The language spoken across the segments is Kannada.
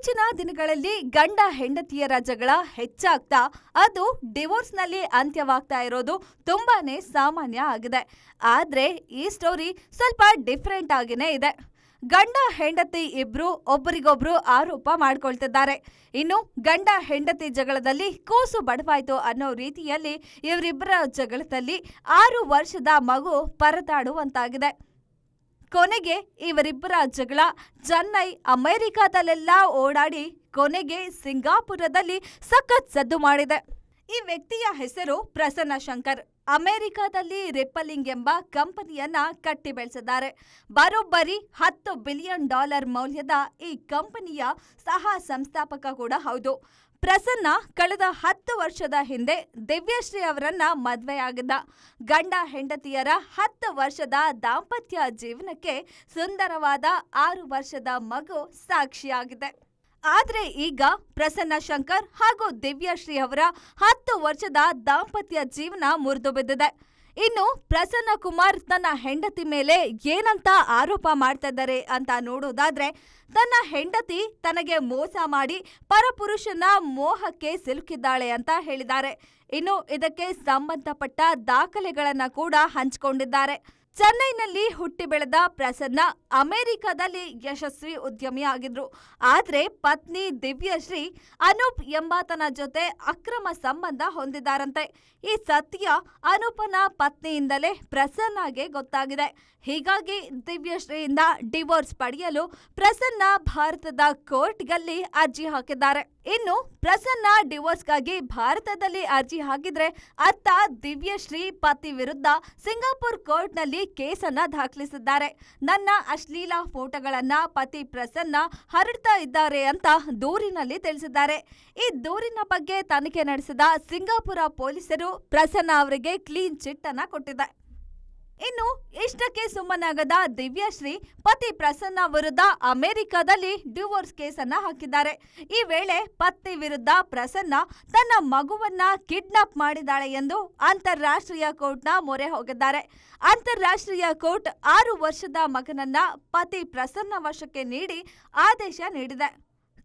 ಇತ್ತೀಚಿನ ದಿನಗಳಲ್ಲಿ ಗಂಡ ಹೆಂಡತಿಯರ ಜಗಳ ಹೆಚ್ಚಾಗ್ತಾ ಅದು ಡಿವೋರ್ಸ್ನಲ್ಲಿ ಅಂತ್ಯವಾಗ್ತಾ ಇರೋದು ತುಂಬಾನೇ ಸಾಮಾನ್ಯ ಆಗಿದೆ. ಆದ್ರೆ ಈ ಸ್ಟೋರಿ ಸ್ವಲ್ಪ ಡಿಫ್ರೆಂಟ್ ಆಗಿನೇ ಇದೆ. ಗಂಡ ಹೆಂಡತಿ ಇಬ್ರು ಒಬ್ಬರಿಗೊಬ್ರು ಆರೋಪ ಮಾಡ್ಕೊಳ್ತಿದ್ದಾರೆ. ಇನ್ನು ಗಂಡ ಹೆಂಡತಿ ಜಗಳದಲ್ಲಿ ಕೂಸು ಬಡವಾಯ್ತು ಅನ್ನೋ ರೀತಿಯಲ್ಲಿ ಇವರಿಬ್ಬರ ಜಗಳದಲ್ಲಿ 6 ವರ್ಷದ ಮಗು ಪರದಾಡುವಂತಾಗಿದೆ. ಕೊನೆಗೆ ಇವರಿಬ್ಬರ ಜಗಳ ಚೆನ್ನೈ, ಅಮೆರಿಕಾದಲ್ಲೆಲ್ಲ ಓಡಾಡಿ ಕೊನೆಗೆ ಸಿಂಗಾಪುರದಲ್ಲಿ ಸಖತ್ ಸದ್ದು ಮಾಡಿದೆ. ಈ ವ್ಯಕ್ತಿಯ ಹೆಸರು ಪ್ರಸನ್ನ ಶಂಕರ್. ಅಮೆರಿಕಾದಲ್ಲಿ ರಿಪ್ಪಲಿಂಗ್ ಎಂಬ ಕಂಪನಿಯನ್ನ ಕಟ್ಟಿ ಬೆಳೆಸಿದ್ದಾರೆ. ಬರೋಬ್ಬರಿ $10 ಬಿಲಿಯನ್ ಮೌಲ್ಯದ ಈ ಕಂಪನಿಯ ಸಹ ಸಂಸ್ಥಾಪಕ ಕೂಡ ಹೌದು. ಪ್ರಸನ್ನ ಕಳೆದ 10 ವರ್ಷದ ಹಿಂದೆ ದಿವ್ಯಶ್ರೀ ಅವರನ್ನ ಮದುವೆಯಾಗಿದ್ದ. ಗಂಡ ಹೆಂಡತಿಯರ 10 ವರ್ಷದ ದಾಂಪತ್ಯ ಜೀವನಕ್ಕೆ ಸುಂದರವಾದ 6 ವರ್ಷದ ಮಗು ಸಾಕ್ಷಿಯಾಗಿದೆ. ಆದ್ರೆ ಈಗ ಪ್ರಸನ್ನ ಶಂಕರ್ ಹಾಗೂ ದಿವ್ಯಶ್ರೀ ಅವರ 10 ವರ್ಷದ ದಾಂಪತ್ಯ ಜೀವನ ಮುರಿದು ಬಿದ್ದಿದೆ. ಇನ್ನು ಪ್ರಸನ್ನ ಕುಮಾರ್ ತನ್ನ ಹೆಂಡತಿ ಮೇಲೆ ಏನಂತ ಆರೋಪ ಮಾಡ್ತಾ ಇದ್ದಾರೆ ಅಂತ ನೋಡೋದಾದ್ರೆ, ತನ್ನ ಹೆಂಡತಿ ತನಗೆ ಮೋಸ ಮಾಡಿ ಪರಪುರುಷನ ಮೋಹಕ್ಕೆ ಸಿಲುಕಿದ್ದಾಳೆ ಅಂತ ಹೇಳಿದ್ದಾರೆ. ಇನ್ನು ಇದಕ್ಕೆ ಸಂಬಂಧಪಟ್ಟ ದಾಖಲೆಗಳನ್ನ ಕೂಡ ಹಂಚಿಕೊಂಡಿದ್ದಾರೆ. ಚೆನ್ನೈನಲ್ಲಿ ಹುಟ್ಟಿ ಬೆಳೆದ ಪ್ರಸನ್ನ ಅಮೆರಿಕದಲ್ಲಿ ಯಶಸ್ವಿ ಉದ್ಯಮಿ ಆಗಿದ್ರು. ಆದ್ರೆ ಪತ್ನಿ ದಿವ್ಯಶ್ರೀ ಅನೂಪ್ ಎಂಬಾತನ ಜೊತೆ ಅಕ್ರಮ ಸಂಬಂಧ ಹೊಂದಿದ್ದಾರಂತೆ. ಈ ಸತ್ಯ ಅನೂಪನ ಪತ್ನಿಯಿಂದಲೇ ಪ್ರಸನ್ನಗೆ ಗೊತ್ತಾಗಿದೆ. ಹೀಗಾಗಿ ದಿವ್ಯಶ್ರೀಯಿಂದ ಡಿವೋರ್ಸ್ ಪಡೆಯಲು ಪ್ರಸನ್ನ ಭಾರತದ ಕೋರ್ಟ್ನಲ್ಲಿ ಅರ್ಜಿ ಹಾಕಿದ್ದಾರೆ. ಇನ್ನು ಪ್ರಸನ್ನ ಡಿವೋರ್ಸ್ಗಾಗಿ ಭಾರತದಲ್ಲಿ ಅರ್ಜಿ ಹಾಕಿದ್ರೆ ಅತ್ತ ದಿವ್ಯಶ್ರೀ ಪತಿ ವಿರುದ್ಧ ಸಿಂಗಾಪುರ್ ಕೋರ್ಟ್ನಲ್ಲಿ ಕೇಸನ್ನ ದಾಖಲಿಸಿದ್ದಾರೆ. ನನ್ನ ಅಶ್ಲೀಲ ಫೋಟೋಗಳನ್ನ ಪತಿ ಪ್ರಸನ್ನ ಹರಡ್ತಾ ಇದ್ದಾರೆ ಅಂತ ದೂರಿನಲ್ಲಿ ತಿಳಿಸಿದ್ದಾರೆ. ಈ ದೂರಿನ ಬಗ್ಗೆ ತನಿಖೆ ನಡೆಸಿದ ಸಿಂಗಾಪುರ ಪೊಲೀಸರು ಪ್ರಸನ್ನ ಅವರಿಗೆ ಕ್ಲೀನ್ ಚಿಟ್ ಅನ್ನ ಕೊಟ್ಟಿದೆ. ಇನ್ನು ಇಷ್ಟಕ್ಕೆ ಸುಮ್ಮನಾಗದ ದಿವ್ಯಶ್ರೀ ಪತಿ ಪ್ರಸನ್ನ ವಿರುದ್ಧ ಅಮೆರಿಕದಲ್ಲಿ ಡಿವೋರ್ಸ್ ಕೇಸನ್ನ ಹಾಕಿದ್ದಾರೆ. ಈ ವೇಳೆ ಪತ್ನಿ ವಿರುದ್ಧ ಪ್ರಸನ್ನ ತನ್ನ ಮಗುವನ್ನ ಕಿಡ್ನಾಪ್ ಮಾಡಿದ್ದಾಳೆ ಎಂದು ಅಂತಾರಾಷ್ಟ್ರೀಯ ಕೋರ್ಟ್ನ ಮೊರೆ ಹೋಗಿದ್ದಾರೆ. ಅಂತಾರಾಷ್ಟ್ರೀಯ ಕೋರ್ಟ್ 6 ವರ್ಷದ ಮಗನನ್ನ ಪತಿ ಪ್ರಸನ್ನ ವಶಕ್ಕೆ ನೀಡಿ ಆದೇಶ ನೀಡಿದೆ.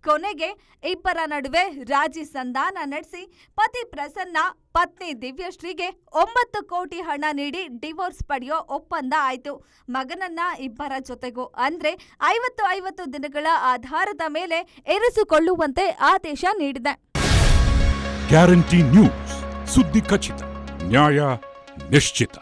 ಕೊನೆಗೆ ಇಬ್ಬರ ನಡುವೆ ರಾಜಿ ಸಂಧಾನ ನಡೆಸಿ ಪತಿ ಪ್ರಸನ್ನ ಪತ್ನಿ ದಿವ್ಯಶ್ರೀಗೆ 9 ಕೋಟಿ ಹಣ ನೀಡಿ ಡಿವೋರ್ಸ್ ಪಡೆಯೋ ಒಪ್ಪಂದ ಆಯಿತು. ಮಗನನ್ನ ಇಬ್ಬರ ಜೊತೆಗೂ ಅಂದ್ರೆ 50 ದಿನಗಳ ಆಧಾರದ ಮೇಲೆ ಇರಿಸಿಕೊಳ್ಳುವಂತೆ ಆದೇಶ ನೀಡಿದೆ. ಗ್ಯಾರಂಟಿ ನ್ಯೂಸ್, ಸುದ್ದಿ ಖಚಿತ, ನ್ಯಾಯ ನಿಶ್ಚಿತ.